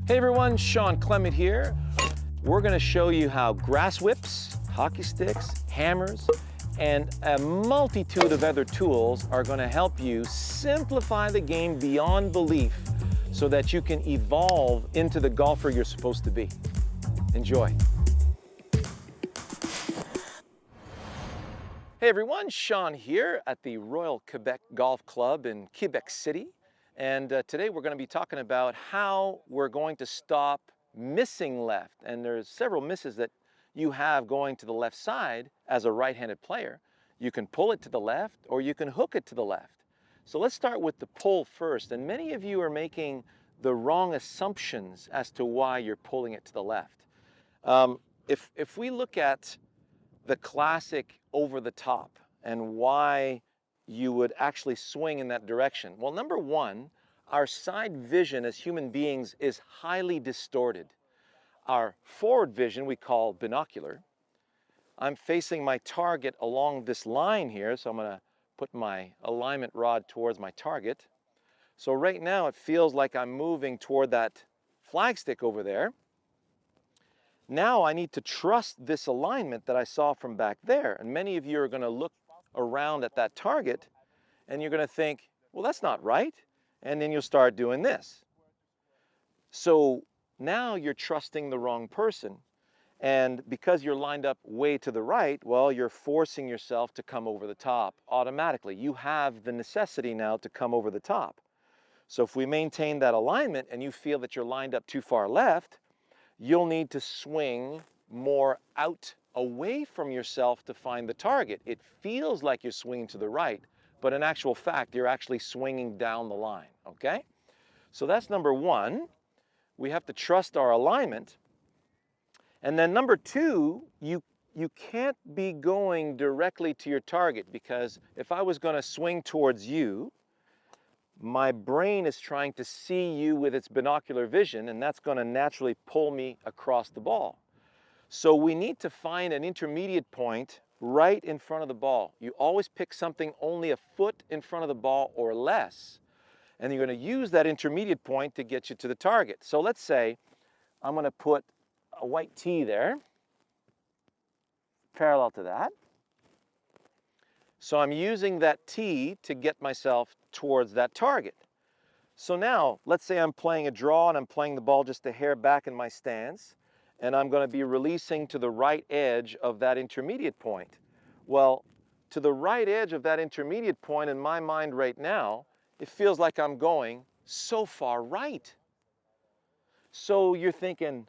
Hey everyone, Shawn Clement here. We're going to show you how grass whips, hockey sticks, hammers, and a multitude of other tools are going to help you simplify the game beyond belief so that you can evolve into the golfer you're supposed to be. Enjoy. Hey everyone, Shawn here at the Royal Quebec Golf Club in Quebec City. And today we're going to be talking about how we're going to stop missing left. And there's several misses that you have going to the left side as a right-handed player. You can pull it to the left or you can hook it to the left. So let's start with the pull first. And many of you are making the wrong assumptions as to why you're pulling it to the left. If we look at the classic over the top and why you would actually swing in that direction. Well, number one, our side vision as human beings is highly distorted. Our forward vision we call binocular. I'm facing my target along this line here, so I'm going to put my alignment rod towards my target. So right now it feels like I'm moving toward that flagstick over there. Now I need to trust this alignment that I saw from back there. And many of you are going to look around at that target and you're going to think, well, that's not right. And then you'll start doing this. So now you're trusting the wrong person. And because you're lined up way to the right, well, you're forcing yourself to come over the top automatically. You have the necessity now to come over the top. So if we maintain that alignment and you feel that you're lined up too far left, you'll need to swing more out away from yourself to find the target. It feels like you're swinging to the right, but in actual fact, you're actually swinging down the line, okay? So that's number one. We have to trust our alignment. And then number two, you can't be going directly to your target, because if I was going to swing towards you, my brain is trying to see you with its binocular vision, and that's going to naturally pull me across the ball. So we need to find an intermediate point right in front of the ball. You always pick something only a foot in front of the ball or less, and you're going to use that intermediate point to get you to the target. So let's say I'm going to put a white tee there, parallel to that. So I'm using that tee to get myself towards that target. So now, let's say I'm playing a draw and I'm playing the ball just a hair back in my stance, and I'm going to be releasing to the right edge of that intermediate point. Well, to the right edge of that intermediate point in my mind right now, it feels like I'm going so far right. So you're thinking,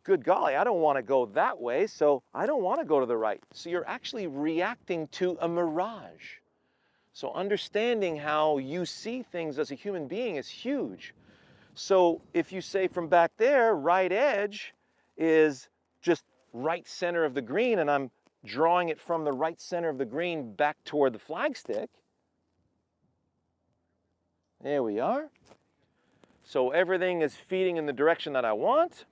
good golly, I don't want to go that way, so I don't want to go to the right. So you're actually reacting to a mirage. So understanding how you see things as a human being is huge. So if you say from back there, right edge is just right center of the green, and I'm drawing it from the right center of the green back toward the flagstick. There we are. So everything is feeding in the direction that I want.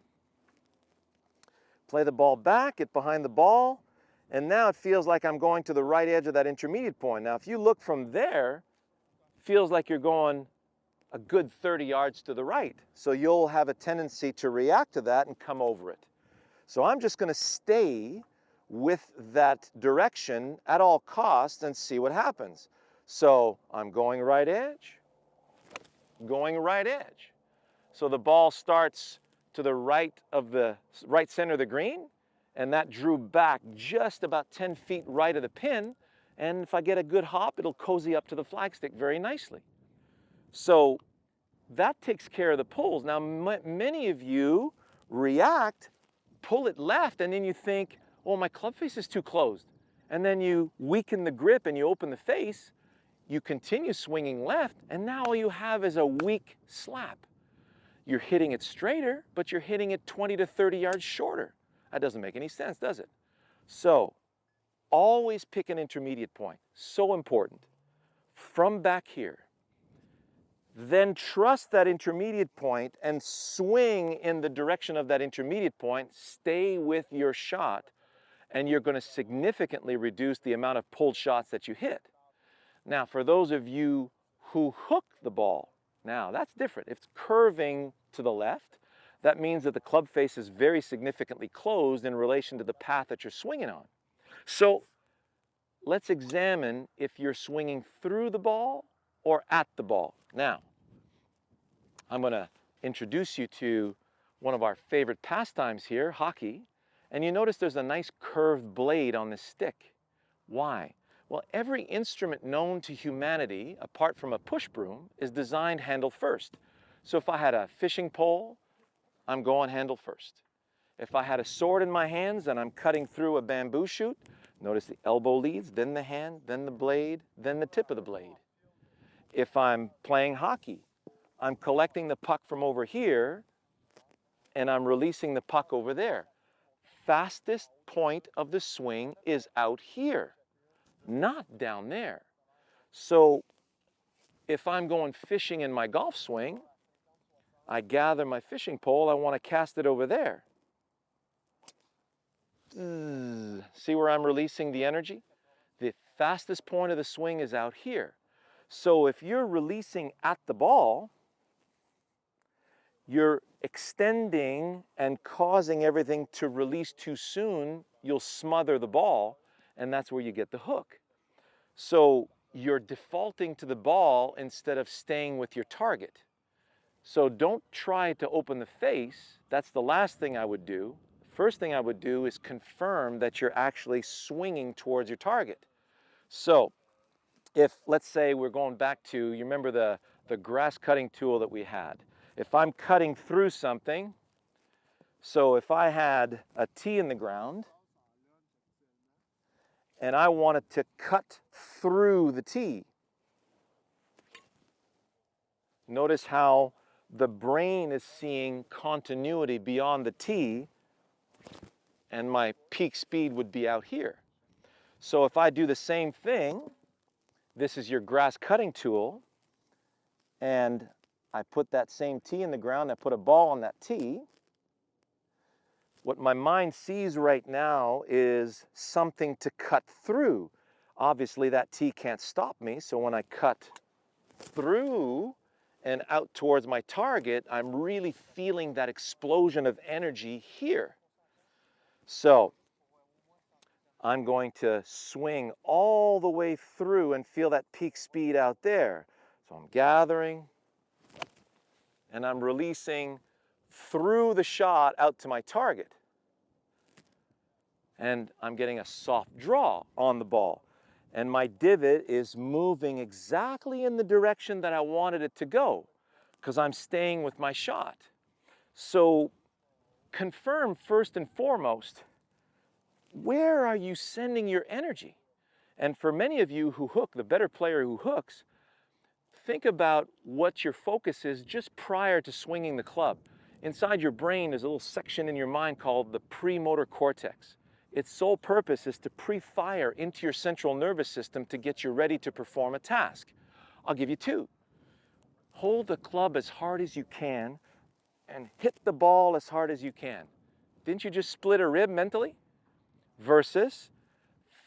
Play the ball back, get behind the ball, and now it feels like I'm going to the right edge of that intermediate point. Now, if you look from there, it feels like you're going a good 30 yards to the right. So you'll have a tendency to react to that and come over it. So I'm just going to stay with that direction at all costs and see what happens. So I'm going right edge, going right edge. So the ball starts to the right of the right center of the green, and that drew back just about 10 feet right of the pin, and if I get a good hop, it'll cozy up to the flagstick very nicely. So that takes care of the pulls. Now many of you react, pull it left, and then you think, oh, my club face is too closed, and then you weaken the grip and you open the face, you continue swinging left, and now all you have is a weak slap. You're hitting it straighter, but you're hitting it 20 to 30 yards shorter. That doesn't make any sense, does it? So always pick an intermediate point. So important. From back here. Then trust that intermediate point and swing in the direction of that intermediate point. Stay with your shot, and you're going to significantly reduce the amount of pulled shots that you hit. Now, for those of you who hook the ball, now that's different. If it's curving to the left, that means that the club face is very significantly closed in relation to the path that you're swinging on. So let's examine if you're swinging through the ball or at the ball. Now, I'm going to introduce you to one of our favorite pastimes here, hockey. And you notice there's a nice curved blade on this stick. Why? Well, every instrument known to humanity, apart from a push broom, is designed handle first. So if I had a fishing pole, I'm going handle first. If I had a sword in my hands and I'm cutting through a bamboo shoot, notice the elbow leads, then the hand, then the blade, then the tip of the blade. If I'm playing hockey, I'm collecting the puck from over here and I'm releasing the puck over there. Fastest point of the swing is out here, not down there. So if I'm going fishing in my golf swing, I gather my fishing pole, I want to cast it over there. See where I'm releasing the energy? The fastest point of the swing is out here. So if you're releasing at the ball, you're extending and causing everything to release too soon, you'll smother the ball, and that's where you get the hook. So you're defaulting to the ball instead of staying with your target. So don't try to open the face. That's the last thing I would do. First thing I would do is confirm that you're actually swinging towards your target. So if, let's say we're going back to, you remember the grass cutting tool that we had. If I'm cutting through something, so if I had a tee in the ground and I wanted to cut through the tee, notice how the brain is seeing continuity beyond the tee, and my peak speed would be out here. So if I do the same thing, this is your grass cutting tool, and I put that same tee in the ground, I put a ball on that tee. What my mind sees right now is something to cut through. Obviously that tee can't stop me, so when I cut through and out towards my target, I'm really feeling that explosion of energy here. So I'm going to swing all the way through and feel that peak speed out there. So I'm gathering, and I'm releasing through the shot out to my target. And I'm getting a soft draw on the ball. And my divot is moving exactly in the direction that I wanted it to go, because I'm staying with my shot. So confirm first and foremost, where are you sending your energy? And for many of you who hook, the better player who hooks, think about what your focus is just prior to swinging the club. Inside your brain, there's a little section in your mind called the premotor cortex. Its sole purpose is to pre-fire into your central nervous system to get you ready to perform a task. I'll give you two. Hold the club as hard as you can and hit the ball as hard as you can. Didn't you just split a rib mentally? Versus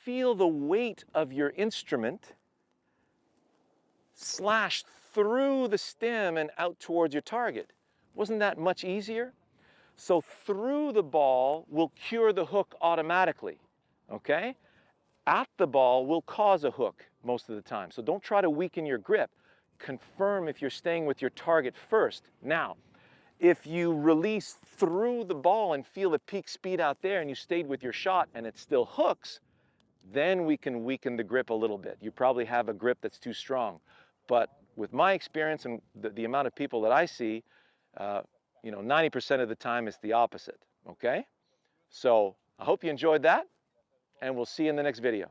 feel the weight of your instrument slash through the stem and out towards your target. Wasn't that much easier? So through the ball will cure the hook automatically, okay? At the ball will cause a hook most of the time. So don't try to weaken your grip. Confirm if you're staying with your target first. Now, if you release through the ball and feel the peak speed out there and you stayed with your shot and it still hooks, then we can weaken the grip a little bit. You probably have a grip that's too strong. But with my experience and the amount of people that I see, 90% of the time it's the opposite, okay? So I hope you enjoyed that, and we'll see you in the next video.